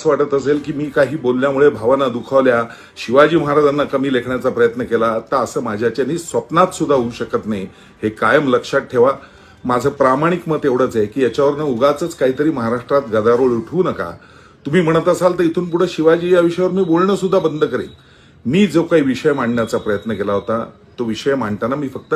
असं वाटत असेल की मी काही बोलल्यामुळे भावना दुखावल्या, शिवाजी महाराजांना कमी लेखण्याचा प्रयत्न केला, तर असं माझ्याच्यानी स्वप्नात सुद्धा होऊ शकत नाही. हे कायम लक्षात ठेवा. माझं प्रामाणिक मत एवढंच आहे की याच्यावरनं उगाच काहीतरी महाराष्ट्रात गदारोळ उठवू नका. तुम्ही म्हणत असाल तर इथून पुढे शिवाजी या विषयावर मी बोलणं सुद्धा बंद करेन. मी जो काही विषय मांडण्याचा प्रयत्न केला होता तो विषय मांडताना मी फक्त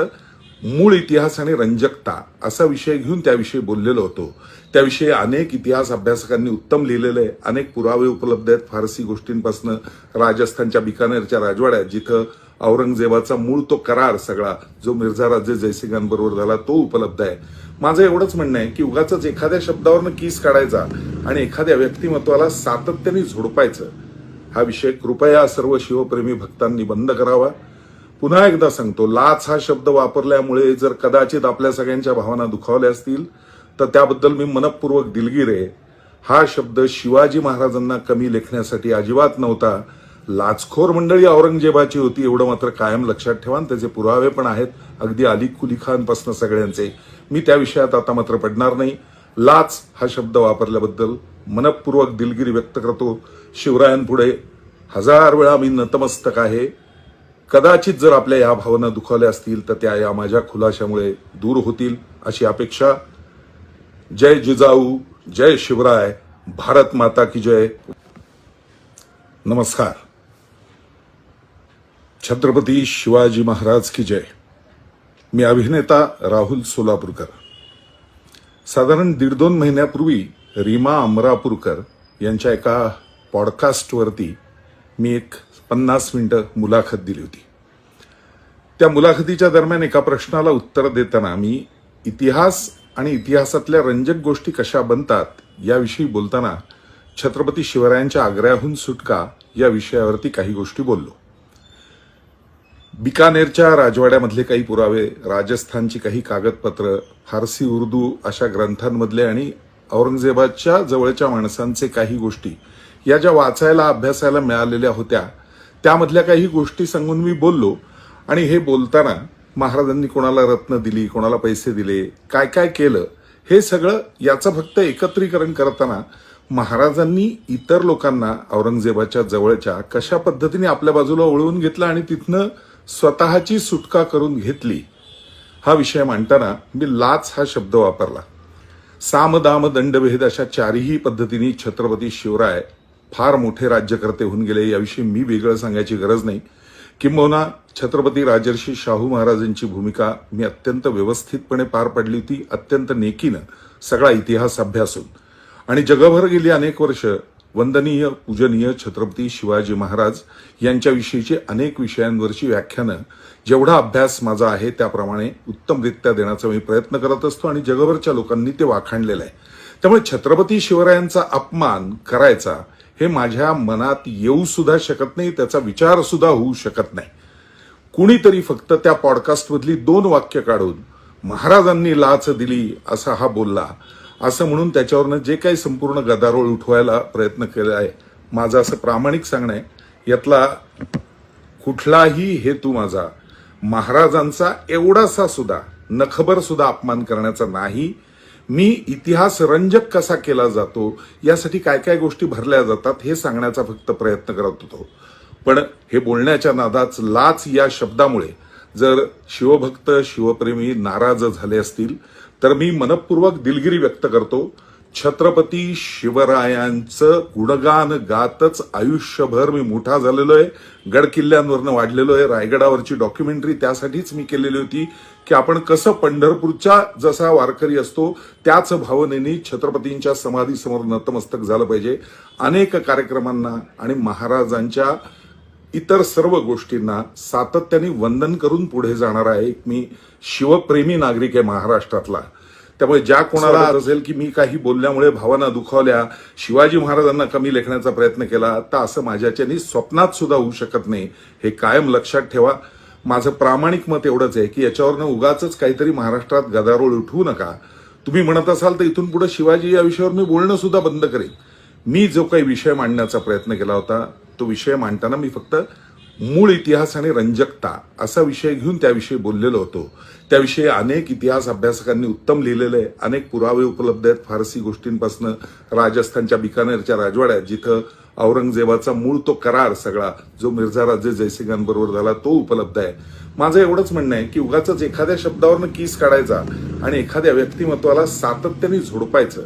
मूळ इतिहास आणि रंजकता असा विषय घेऊन त्याविषयी बोललेलो होतो. त्याविषयी अनेक इतिहास अभ्यासकांनी उत्तम लिहिलेलं आहे. अनेक पुरावे उपलब्ध आहेत. फारसी गोष्टींपासून राजस्थानच्या बिकानेरच्या राजवाड्यात जिथं औरंगजेबाचा मूळ तो करार सगळा जो मिर्झा राजे जयसिंगांबरोबर झाला तो उपलब्ध आहे. माझं एवढंच म्हणणं आहे की उगाच एखाद्या शब्दावरनं कीस काढायचा आणि एखाद्या व्यक्तिमत्वाला सातत्याने झोडपायचं हा विषय कृपया सर्व शिवप्रेमी भक्तांनी बंद करावा. पुन्हा एकदा सांगतो, लाच हा शब्द वापरल्यामुळे जर कदाचित आपल्या सगळ्यांच्या भावना दुखावल्या असतील तर त्याबद्दल मी मनपूर्वक दिलगीर आहे. हा शब्द शिवाजी महाराजांना कमी लेखण्यासाठी अजिबात नव्हता. लाचखोर मंडळी औरंगजेबाची होती एवढं मात्र कायम लक्षात ठेवा. आणि त्याचे पुरावे पण आहेत, अगदी अली कुली खानपासून सगळ्यांचे. मी त्या विषयात आता मात्र पडणार नाही. लाच हा शब्द वापरल्याबद्दल मनपूर्वक दिलगिरी व्यक्त करतो. शिवरायांपुढे 1000 वेळा मी नतमस्तक आहे. कदाचित जर आपल्या या भावना दुखावल्या असतील तर त्या या माझ्या खुलाशामुळे दूर होतील अशी अपेक्षा. जय जिजाऊ, जय शिवराय, भारत माता की जय. नमस्कार. छत्रपती शिवाजी महाराज की जय. मी अभिनेता राहुल सोलापूरकर. साधारण 1.5-2 महिन्यापूर्वी रीमा अमरापूरकर यांच्या एका पॉडकास्टवरती मी एक 50 मिनिटं मुलाखत दिली होती. त्या मुलाखतीच्या दरम्यान एका प्रश्नाला उत्तर देताना मी इतिहास आणि इतिहासातल्या रंजक गोष्टी कशा बनतात याविषयी बोलताना छत्रपती शिवरायांच्या आग्र्याहून सुटका या विषयावरती काही गोष्टी बोललो. बिकानेरच्या राजवाड्यामधले काही पुरावे, राजस्थानची काही कागदपत्र, फारसी उर्दू अशा ग्रंथांमधले आणि औरंगजेबाच्या जवळच्या माणसांचे काही गोष्टी या ज्या वाचायला अभ्यासायला मिळालेल्या होत्या त्यामधल्या काही गोष्टी सांगून मी बोललो. आणि हे बोलताना महाराजांनी कोणाला रत्न दिली, कोणाला पैसे दिले, काय काय केलं हे सगळं याचं फक्त एकत्रीकरण करताना महाराजांनी इतर लोकांना औरंगजेबाच्या जवळच्या कशा पद्धतीने आपल्या बाजूला वळवून घेतलं आणि तिथनं स्वतःची सुटका करून घेतली हा विषय मांडताना मी लाच हा शब्द वापरला. साम दाम दंडभेद अशा चारही पद्धतीने छत्रपती शिवराय फार मोठे राज्यकर्ते होऊन गेले. याविषयी मी वेगळं सांगायची गरज नाही. किंबहुना छत्रपती राजर्षी शाहू महाराजांची भूमिका मी अत्यंत व्यवस्थितपणे पार पाडली होती, अत्यंत नेकीनं सगळा इतिहास अभ्यासून. आणि जगभर गेली अनेक वर्ष वंदनीय पूजनीय छत्रपती शिवाजी महाराज यांच्याविषयीची अनेक विषयांवरची व्याख्यानं जेवढा अभ्यास माझा आहे त्याप्रमाणे उत्तमरित्या देण्याचा मी प्रयत्न करत असतो आणि जगभरच्या लोकांनी ते वाखाणलेलं आहे. त्यामुळे छत्रपती शिवरायांचा अपमान करायचा हे माझ्या मनात येऊ सुद्धा शकत नाही, त्याचा विचार सुद्धा होऊ शकत नाही. कुणीतरी फक्त त्या पॉडकास्टमधली 2 वाक्य काढून महाराजांनी लाच दिली असा हा बोलला असं म्हणून त्याच्यावरनं जे काही संपूर्ण गदारोळ उठवायला प्रयत्न केला आहे, माझं असं प्रामाणिक सांगणं आहे, यातला कुठलाही हेतू माझा महाराजांचा एवढासा सुद्धा नखबर सुद्धा अपमान करण्याचा नाही. मी इतिहास रंजक कसा केला जातो, यासाठी काय काय गोष्टी भरल्या जातात हे सांगण्याचा फक्त प्रयत्न करत होतो. पण हे बोलण्याच्या नादात लाच या शब्दामुळे जर शिवभक्त शिवप्रेमी नाराज झाले असतील तर मी मनपूर्वक दिलगिरी व्यक्त करतो. छत्रपती शिवरायांचं गुणगान गातच आयुष्यभर मी मोठा झालेलो आहे. गडकिल्ल्यांवरनं वाढलेलो आहे. रायगडावरची डॉक्युमेंटरी त्यासाठीच मी केलेली होती की आपण कसं पंढरपूरच्या जसा वारकरी असतो त्याच भावनेने छत्रपतींच्या समाधीसमोर नतमस्तक झालं पाहिजे. अनेक कार्यक्रमांना आणि महाराजांच्या इतर सर्व गोष्टींना सातत्याने वंदन करून पुढे जाणारा एक मी शिवप्रेमी नागरिक आहे महाराष्ट्रातला. त्यामुळे ज्या कोणाला असेल की मी काही बोलल्यामुळे भावना दुखावल्या, शिवाजी महाराजांना कमी लेखण्याचा प्रयत्न केला, तर असं माझ्याच्यानी स्वप्नात सुद्धा होऊ शकत नाही. हे कायम लक्षात ठेवा. माझं प्रामाणिक मत एवढंच आहे की याच्यावरनं उगाच काहीतरी महाराष्ट्रात गदारोळ उठवू नका. तुम्ही म्हणत असाल तर इथून पुढे शिवाजी या विषयावर मी बोलणं सुद्धा बंद करेन. मी जो काही विषय मांडण्याचा प्रयत्न केला होता तो विषय मांडताना मी फक्त मूळ इतिहास आणि रंजकता असा विषय घेऊन त्याविषयी बोललेलो होतो. त्याविषयी अनेक इतिहास अभ्यासकांनी उत्तम लिहिलेले आहे. अनेक पुरावे उपलब्ध आहेत फारसी गोष्टींपासून राजस्थानच्या बिकानेरच्या राजवाड्यात जिथं औरंगजेबाचा मूळ तो करार सगळा जो मिर्झा राजे जयसिंगांबरोबर झाला तो उपलब्ध आहे. माझं एवढंच म्हणणं आहे की उगाच एखाद्या शब्दावरनं कीस काढायचा आणि एखाद्या व्यक्तिमत्वाला सातत्याने झोडपायचं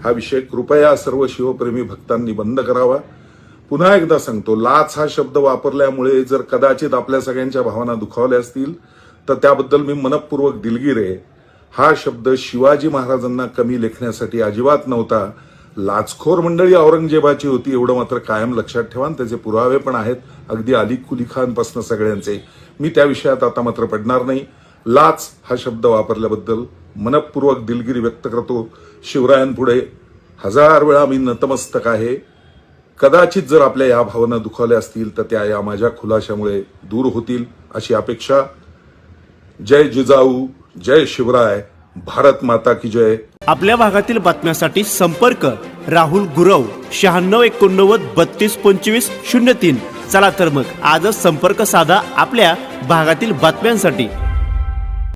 हा विषय कृपया सर्व शिवप्रेमी भक्तांनी बंद करावा. पुन्हा एकदा सांगतो, लाच हा शब्द वापरल्यामुळे जर कदाचित आपल्या सगळ्यांच्या भावना दुखावल्या असतील तर त्याबद्दल मी मनपूर्वक दिलगीर आहे. हा शब्द शिवाजी महाराजांना कमी लेखण्यासाठी अजिबात नव्हता. लाचखोर मंडळी औरंगजेबाची होती एवढं मात्र कायम लक्षात ठेवा. त्याचे पुरावे पण आहेत अगदी अली कुली खानपासून सगळ्यांचे. मी त्या विषयात आता मात्र पडणार नाही. लाच हा शब्द वापरल्याबद्दल मनपूर्वक दिलगिरी व्यक्त करतो. शिवरायांपुढे 1000 वेळा मी नतमस्तक आहे. कदाचित जर आपल्या या भावना दुखावल्या असतील तर त्या या माझ्या खुलाशामुळे दूर होतील अशी अपेक्षा. जय जिजाऊ, जय शिवराय, भारत माता की जय. आपल्या भागातील बातम्यांसाठी संपर्क राहुल गुरव 9689 3225 03. चला तर मग आजच संपर्क साधा आपल्या भागातील बातम्यांसाठी.